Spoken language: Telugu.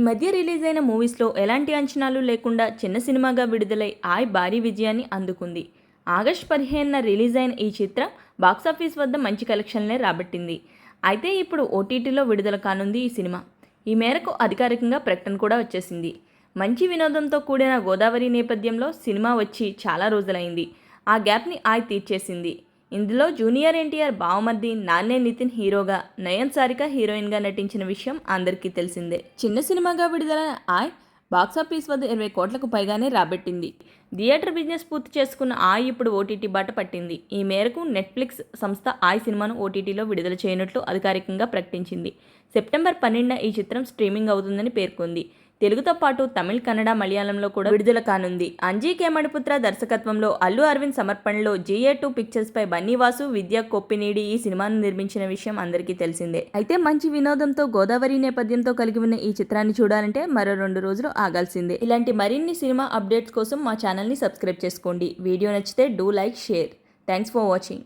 మధ్య రిలీజ్ అయిన మూవీస్లో ఎలాంటి అంచనాలు లేకుండా చిన్న సినిమాగా విడుదలై భారీ విజయాన్ని అందుకుంది. ఆగస్టు 15న రిలీజ్ అయిన ఈ చిత్రం బాక్సాఫీస్ వద్ద మంచి కలెక్షన్లే రాబట్టింది. అయితే ఇప్పుడు ఓటీటీలో విడుదల కానుంది ఈ సినిమా. ఈ మేరకు అధికారికంగా ప్రకటన కూడా వచ్చేసింది. మంచి వినోదంతో కూడిన గోదావరి నేపథ్యంలో సినిమా వచ్చి చాలా రోజులైంది. ఆ గ్యాప్ని తీర్చేసింది. ఇందులో జూనియర్ ఎన్టీఆర్ బావమర్ది నాన్నే నితిన్ హీరోగా, నయన్ సారిక హీరోయిన్గా నటించిన విషయం అందరికీ తెలిసిందే. చిన్న సినిమాగా విడుదలైన బాక్సాఫీస్ వద్ద 20 కోట్లకు పైగానే రాబట్టింది. థియేటర్ బిజినెస్ పూర్తి చేసుకున్న ఇప్పుడు ఓటీటీ బాట పట్టింది. ఈ మేరకు నెట్ఫ్లిక్స్ సంస్థ సినిమాను ఓటీటీలో విడుదల చేయనున్నట్లు అధికారికంగా ప్రకటించింది. సెప్టెంబర్ 12న ఈ చిత్రం స్ట్రీమింగ్ అవుతుందని పేర్కొంది. తెలుగుతో పాటు తమిళ్, కన్నడ, మలయాళంలో కూడా విడుదల కానుంది. అంజీ కే మణిపుత్ర దర్శకత్వంలో అల్లు అరవింద్ సమర్పణలో GA2 పిక్చర్స్పై బన్నీవాసు, విద్యా కొప్పినీడి ఈ సినిమాను నిర్మించిన విషయం అందరికీ తెలిసిందే. అయితే మంచి వినోదంతో గోదావరి నేపథ్యంతో కలిగి ఉన్న ఈ చిత్రాన్ని చూడాలంటే మరో 2 రోజులు ఆగాల్సిందే. ఇలాంటి మరిన్ని సినిమా అప్డేట్స్ కోసం మా ఛానల్ని సబ్స్క్రైబ్ చేసుకోండి. వీడియో నచ్చితే do like, share. Thanks for watching.